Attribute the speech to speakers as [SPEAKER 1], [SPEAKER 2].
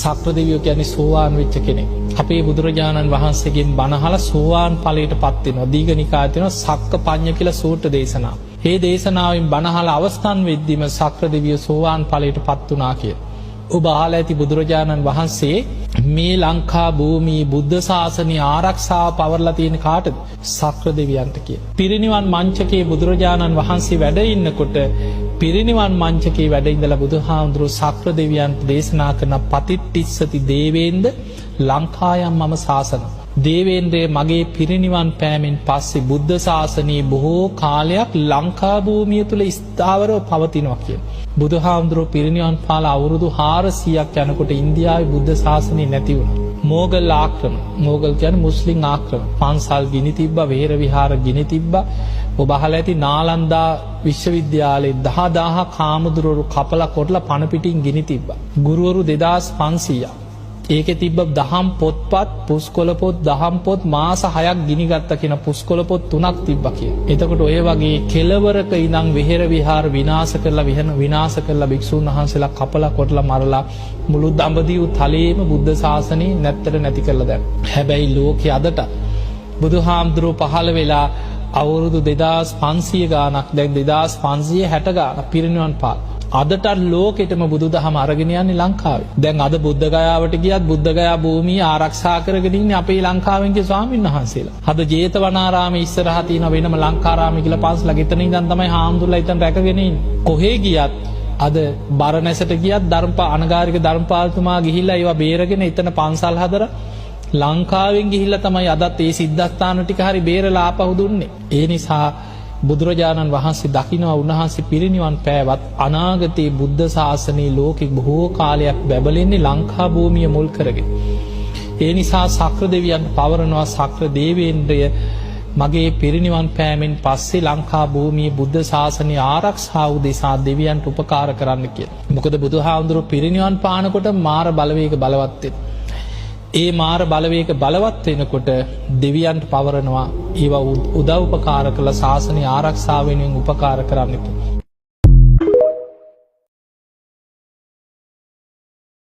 [SPEAKER 1] සක්‍ර දෙවියෝ කියන්නේ සෝවාන් වෙච්ච කෙනෙක්. අපේ බුදුරජාණන් වහන්සේගෙන් බණ අහලා සෝවාන් ඵලයට පත් වෙනවා. දීඝනිකායේ තියෙනවා සක්කපඤ්ඤ කියලා සූත්‍ර දේශනාව. මේ දේශනාවෙන් බණ අහලා අවස්ථන් වෙද්දීම සක්‍ර දෙවියෝ සෝවාන් ඵලයට පත් වුණා කියලා. ඔබ අහලා ඇති බුදුරජාණන් වහන්සේ මේ ලංකා භූමියේ බුද්ධ ශාසනය ආරක්ෂාව පවර්ලා තියෙන කාටද? සක්‍ර දෙවියන්ට කියලා. පිරිනිවන් මංචකයේ බුදුරජාණන් වහන්සේ වැඩ ඉන්නකොට පිරිනිවන් මංචකයේ වැඩ ඉඳලා බුදුහාමුදුරුවෝ සක්‍ර දෙවියන්ට දේශනා කරන පතිට්ඨිස්සති දේවේන්ද ලංකායම් මම ශාසන. දේවේන්ද්‍රය මගේ පිරිනිවන් පෑමෙන් පස්සේ බුද්ධ ශාසනයේ බොහෝ කාලයක් ලංකා භූමිය තුල ස්ථාවරව පවතිනවා කියලා. බුදුහාමුදුරුවෝ පිරිනිවන් පාලා අවුරුදු 400ක් යනකොට ඉන්දියාවේ බුද්ධ ශාසනය නැති වුණා. මෝගල් ආක්‍රමණ. මෝගල් කියන්නේ මුස්ලිම් ආක්‍රමණ. පන්සල් ගිනි තිබ්බා, විහෙර විහාර ගිනි තිබ්බා. ඔබ අහලා ඇති නාලන්දා විශ්වවිද්‍යාලයේ 10000 කාමදුරවරු කපලා කොටලා පණ පිටින් ගිනි තිබ්බා. ගුරුවරු 2500ක්. ඒකේ තිබ්බ දහම් පොත්පත්, පුස්කොළ පොත්, දහම් පොත් මාස 6ක් ගිනි ගත්ත කියන පුස්කොළ පොත් 3ක් තිබ්බා කියලා. එතකොට ඔය වගේ කෙලවරක ඉඳන් විහෙර විහාර විනාශ කරලා භික්ෂුන් වහන්සේලා කපලා කොටලා මරලා මුළු දඹදිව තලයේම බුද්ධ ශාසනය නැත්තට නැති කරලා දැන්. හැබැයි ලෝකයේ අදට බුදුහාමුදුරුවෝ පහළ වෙලා අවුරුදු 2500 ගානක්, දැන් 2560 ගානක් පිරිනිවන් පාලා. අදට ලෝකෙටම බුදුදහම අරගෙන යන්නේ ලංකාවේ. දැන් අද බුද්ධ ගයාවට ගියත් බුද්ධ ගයා භූමිය ආරක්ෂා කරගෙන ඉන්නේ අපේ ලංකාවෙන්ගේ ස්වාමීන් වහන්සේලා. අද ජේතවනාරාමයේ ඉස්සරහා තියෙන වෙනම ලංකාරාමය කියලා පන්සලක්. එතන ඉඳන් තමයි හාමුදුරුවෝ එතන රැකගෙන ඉන්නේ. කොහේ ගියත් අද බරණැසට ගියත් අනගාരിക ධර්මපාලතුමා ගිහිල්ලා ඒවා බේරගෙන එතන පන්සල් හදලා ලංකාවෙන් ගිහිල්ලා තමයි අදත් ඒ සිද්ධාස්ථාන ටික හරි බේරලා ආපහු දුන්නේ. ඒ නිසා බුදුරජාණන් වහන්සේ දකිනවා උන්වහන්සේ පිරිනිවන් පෑවත් අනාගතයේ බුද්ධ ශාසනයේ ලෝකෙ බොහෝ කාලයක් බැබලෙන්නේ ලංකා භූමිය මුල් කරගෙන. ඒ නිසා සක්‍ර දෙවියන් පවරනවා සක්‍ර දේවේන්ද්‍රය මගේ පිරිනිවන් පෑමෙන් පස්සේ ලංකා භූමියේ බුද්ධ ශාසනය ආරක්ෂාව උදෙසා දෙවියන්ට උපකාර කරන්න කියලා. මොකද බුදුහාමුදුරුවෝ පිරිනිවන් පානකොට මාර බලවේග බලවත් වෙනවා. ඒ මාර බලවේග බලවත් වෙනකොට දෙවියන්ට පවරනවා ඒවා උදව් උපකාර කළ ශාසනය ආරක්ෂාව වෙනුවෙන් උපකාර කරන්න කියලා.